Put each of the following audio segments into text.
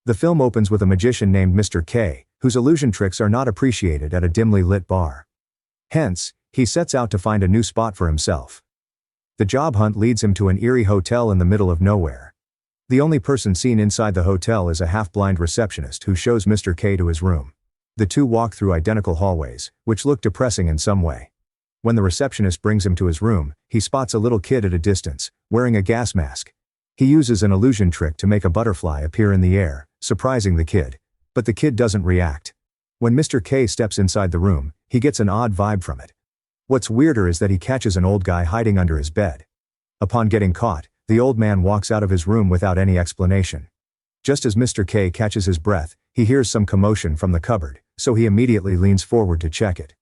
The film opens with a magician named Mr. K, whose illusion tricks are not appreciated at a dimly lit bar. Hence, he sets out to find a new spot for himself. The job hunt leads him to an eerie hotel in the middle of nowhere. The only person seen inside the hotel is a half-blind receptionist who shows Mr. K to his room. The two walk through identical hallways, which look depressing in some way. When the receptionist brings him to his room, he spots a little kid at a distance, wearing a gas mask. He uses an illusion trick to make a butterfly appear in the air, surprising the kid. But the kid doesn't react. When Mr. K steps inside the room, he gets an odd vibe from it. What's weirder is that he catches an old guy hiding under his bed. Upon getting caught, the old man walks out of his room without any explanation. Just as Mr. K catches his breath, he hears some commotion from the cupboard, so he immediately leans forward to check it.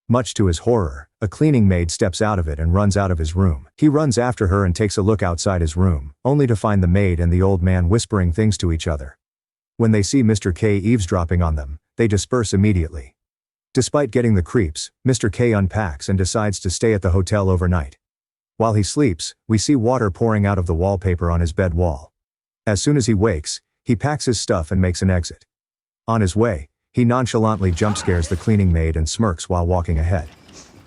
Much to his horror, a cleaning maid steps out of it and runs out of his room. He runs after her and takes a look outside his room, only to find the maid and the old man whispering things to each other. When they see Mr. K eavesdropping on them, they disperse immediately. Despite getting the creeps, Mr. K unpacks and decides to stay at the hotel overnight. While he sleeps, we see water pouring out of the wallpaper on his bed wall. As soon as he wakes, he packs his stuff and makes an exit. On his way, he nonchalantly jump-scares the cleaning maid and smirks while walking ahead.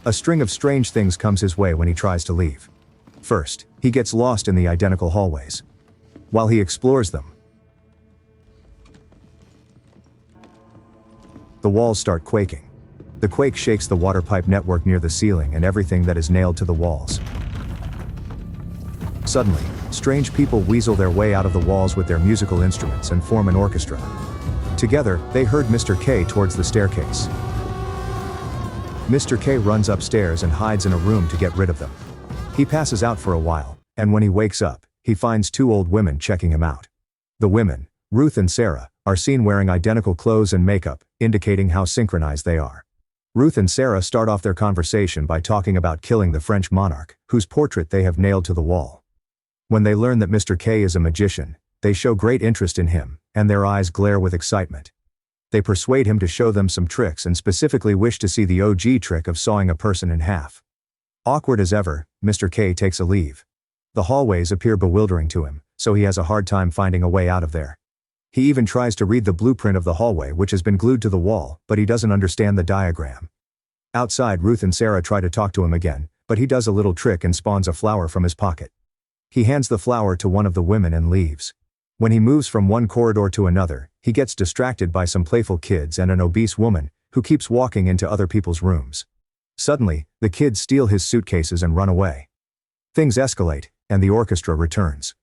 A string of strange things comes his way when he tries to leave. First, he gets lost in the identical hallways. While he explores them, the walls start quaking. The quake shakes the water pipe network near the ceiling and everything that is nailed to the walls. Suddenly, strange people weasel their way out of the walls with their musical instruments and form an orchestra. Together, they herd Mr. K towards the staircase. Mr. K runs upstairs and hides in a room to get rid of them. He passes out for a while, and when he wakes up, he finds two old women checking him out. The women, Ruth and Sarah, are seen wearing identical clothes and makeup, indicating how synchronized they are. Ruth and Sarah start off their conversation by talking about killing the French monarch, whose portrait they have nailed to the wall. When they learn that Mr. K is a magician, they show great interest in him, and their eyes glare with excitement. They persuade him to show them some tricks and specifically wish to see the OG trick of sawing a person in half. Awkward as ever, Mr. K takes a leave. The hallways appear bewildering to him, so he has a hard time finding a way out of there. He even tries to read the blueprint of the hallway which has been glued to the wall, but he doesn't understand the diagram. Outside, Ruth and Sarah try to talk to him again, but he does a little trick and spawns a flower from his pocket. He hands the flower to one of the women and leaves. When he moves from one corridor to another, he gets distracted by some playful kids and an obese woman, who keeps walking into other people's rooms. Suddenly, the kids steal his suitcases and run away. Things escalate, and the orchestra returns.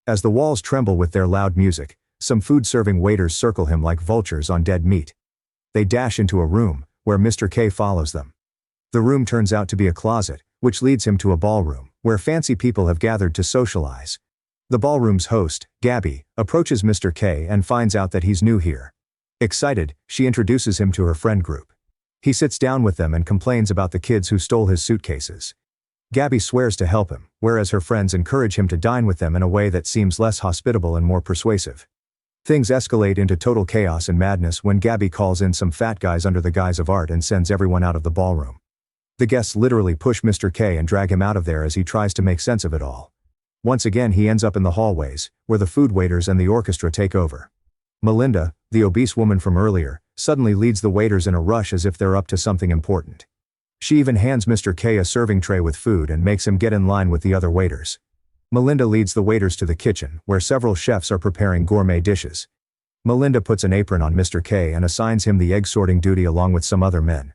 As the walls tremble with their loud music, some food-serving waiters circle him like vultures on dead meat. They dash into a room, where Mr. K follows them. The room turns out to be a closet, which leads him to a ballroom, where fancy people have gathered to socialize. The ballroom's host, Gabby, approaches Mr. K and finds out that he's new here. Excited, she introduces him to her friend group. He sits down with them and complains about the kids who stole his suitcases. Gabby swears to help him, whereas her friends encourage him to dine with them in a way that seems less hospitable and more persuasive. Things escalate into total chaos and madness when Gabby calls in some fat guys under the guise of art and sends everyone out of the ballroom. The guests literally push Mr. K and drag him out of there as he tries to make sense of it all. Once again he ends up in the hallways, where the food waiters and the orchestra take over. Melinda, the obese woman from earlier, suddenly leads the waiters in a rush as if they're up to something important. She even hands Mr. K a serving tray with food and makes him get in line with the other waiters. Melinda leads the waiters to the kitchen, where several chefs are preparing gourmet dishes. Melinda puts an apron on Mr. K and assigns him the egg sorting duty along with some other men.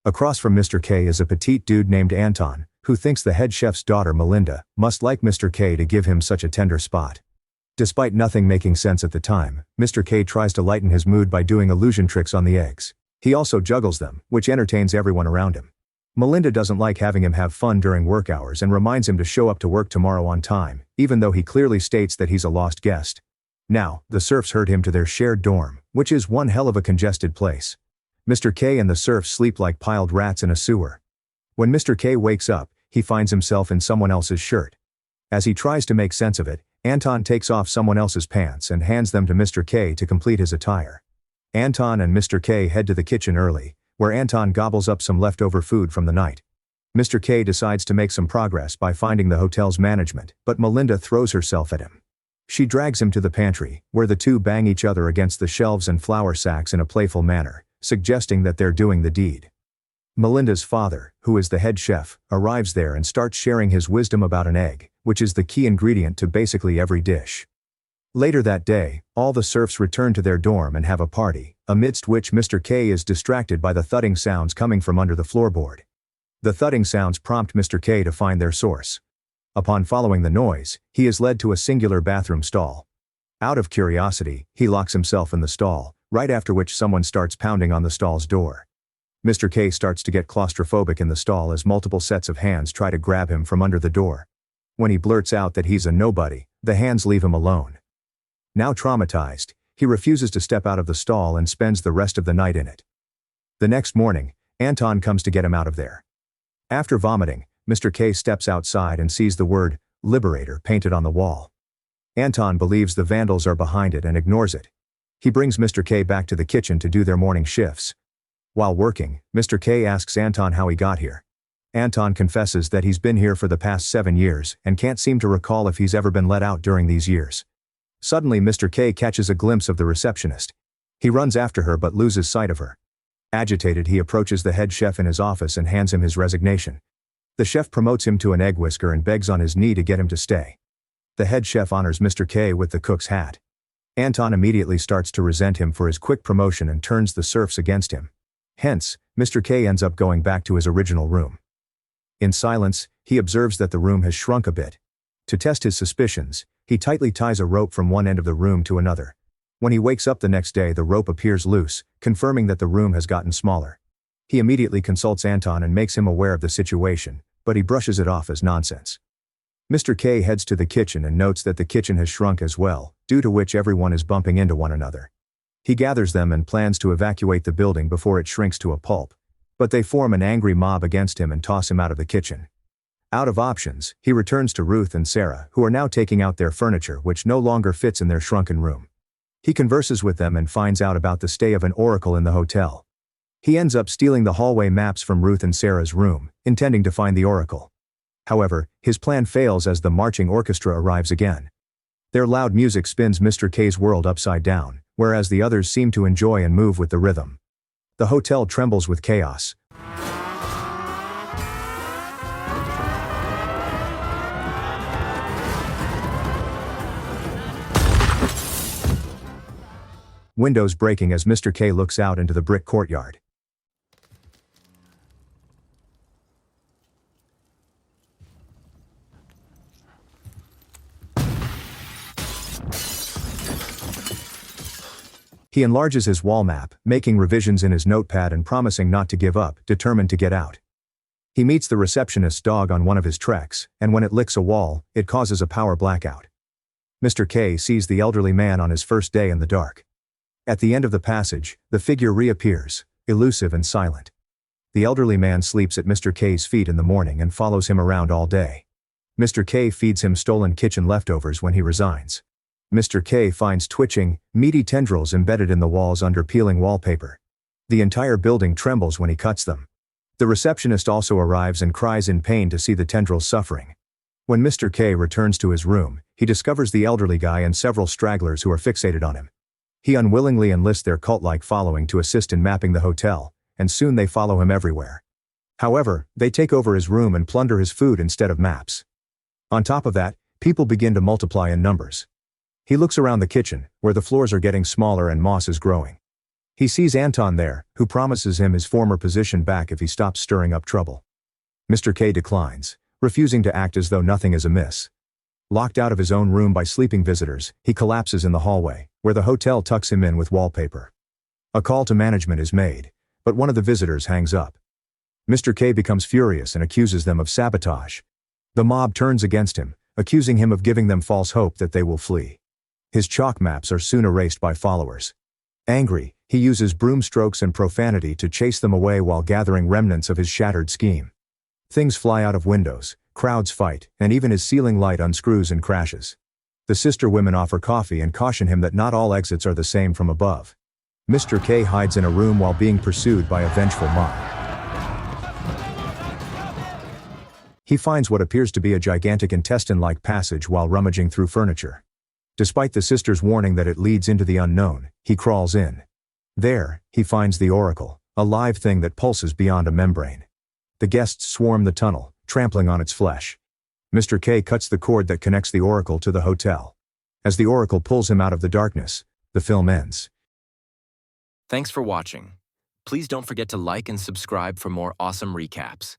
Across from Mr. K is a petite dude named Anton, who thinks the head chef's daughter Melinda must like Mr. K to give him such a tender spot. Despite nothing making sense at the time, Mr. K tries to lighten his mood by doing illusion tricks on the eggs. He also juggles them, which entertains everyone around him. Melinda doesn't like having him have fun during work hours and reminds him to show up to work tomorrow on time, even though he clearly states that he's a lost guest. Now, the serfs herd him to their shared dorm, which is one hell of a congested place. Mr. K and the serfs sleep like piled rats in a sewer. When Mr. K wakes up, he finds himself in someone else's shirt. As he tries to make sense of it, Anton takes off someone else's pants and hands them to Mr. K to complete his attire. Anton and Mr. K head to the kitchen early, where Anton gobbles up some leftover food from the night. Mr. K decides to make some progress by finding the hotel's management, but Melinda throws herself at him. She drags him to the pantry, where the two bang each other against the shelves and flour sacks in a playful manner, suggesting that they're doing the deed. Melinda's father, who is the head chef, arrives there and starts sharing his wisdom about an egg, which is the key ingredient to basically every dish. Later that day, all the serfs return to their dorm and have a party, amidst which Mr. K is distracted by the thudding sounds coming from under the floorboard. The thudding sounds prompt Mr. K to find their source. Upon following the noise, he is led to a singular bathroom stall. Out of curiosity, he locks himself in the stall, right after which someone starts pounding on the stall's door. Mr. K starts to get claustrophobic in the stall as multiple sets of hands try to grab him from under the door. When he blurts out that he's a nobody, the hands leave him alone. Now traumatized, he refuses to step out of the stall and spends the rest of the night in it. The next morning, Anton comes to get him out of there. After vomiting, Mr. K steps outside and sees the word, "Liberator," painted on the wall. Anton believes the vandals are behind it and ignores it. He brings Mr. K back to the kitchen to do their morning shifts. While working, Mr. K asks Anton how he got here. Anton confesses that he's been here for the past 7 years and can't seem to recall if he's ever been let out during these years. Suddenly Mr. K catches a glimpse of the receptionist. He runs after her but loses sight of her. Agitated, he approaches the head chef in his office and hands him his resignation. The chef promotes him to an egg whisker and begs on his knee to get him to stay. The head chef honors Mr. K with the cook's hat. Anton immediately starts to resent him for his quick promotion and turns the serfs against him. Hence, Mr. K ends up going back to his original room. In silence, he observes that the room has shrunk a bit. To test his suspicions, he tightly ties a rope from one end of the room to another. When he wakes up the next day, the rope appears loose, confirming that the room has gotten smaller. He immediately consults Anton and makes him aware of the situation, but he brushes it off as nonsense. Mr. K heads to the kitchen and notes that the kitchen has shrunk as well, due to which everyone is bumping into one another. He gathers them and plans to evacuate the building before it shrinks to a pulp, but they form an angry mob against him and toss him out of the kitchen. Out of options, he returns to Ruth and Sarah, who are now taking out their furniture which no longer fits in their shrunken room. He converses with them and finds out about the stay of an oracle in the hotel. He ends up stealing the hallway maps from Ruth and Sarah's room, intending to find the oracle. However, his plan fails as the marching orchestra arrives again. Their loud music spins Mr. K's world upside down, whereas the others seem to enjoy and move with the rhythm. The hotel trembles with chaos. Windows breaking as Mr. K looks out into the brick courtyard. He enlarges his wall map, making revisions in his notepad and promising not to give up, determined to get out. He meets the receptionist's dog on one of his treks, and when it licks a wall, it causes a power blackout. Mr. K sees the elderly man on his first day in the dark. At the end of the passage, the figure reappears, elusive and silent. The elderly man sleeps at Mr. K's feet in the morning and follows him around all day. Mr. K feeds him stolen kitchen leftovers when he resigns. Mr. K finds twitching, meaty tendrils embedded in the walls under peeling wallpaper. The entire building trembles when he cuts them. The receptionist also arrives and cries in pain to see the tendrils suffering. When Mr. K returns to his room, he discovers the elderly guy and several stragglers who are fixated on him. He unwillingly enlists their cult-like following to assist in mapping the hotel, and soon they follow him everywhere. However, they take over his room and plunder his food instead of maps. On top of that, people begin to multiply in numbers. He looks around the kitchen, where the floors are getting smaller and moss is growing. He sees Anton there, who promises him his former position back if he stops stirring up trouble. Mr. K declines, refusing to act as though nothing is amiss. Locked out of his own room by sleeping visitors, he collapses in the hallway, where the hotel tucks him in with wallpaper. A call to management is made, but one of the visitors hangs up. Mr. K becomes furious and accuses them of sabotage. The mob turns against him, accusing him of giving them false hope that they will flee. His chalk maps are soon erased by followers. Angry, he uses broom strokes and profanity to chase them away while gathering remnants of his shattered scheme. Things fly out of windows, crowds fight, and even his ceiling light unscrews and crashes. The sister women offer coffee and caution him that not all exits are the same from above. Mr. K hides in a room while being pursued by a vengeful mob. He finds what appears to be a gigantic intestine-like passage while rummaging through furniture. Despite the sister's warning that it leads into the unknown, he crawls in. There, he finds the oracle, a live thing that pulses beyond a membrane. The guests swarm the tunnel, trampling on its flesh. Mr. K cuts the cord that connects the oracle to the hotel. As the oracle pulls him out of the darkness, the film ends. Thanks for watching. Please don't forget to like and subscribe for more awesome recaps.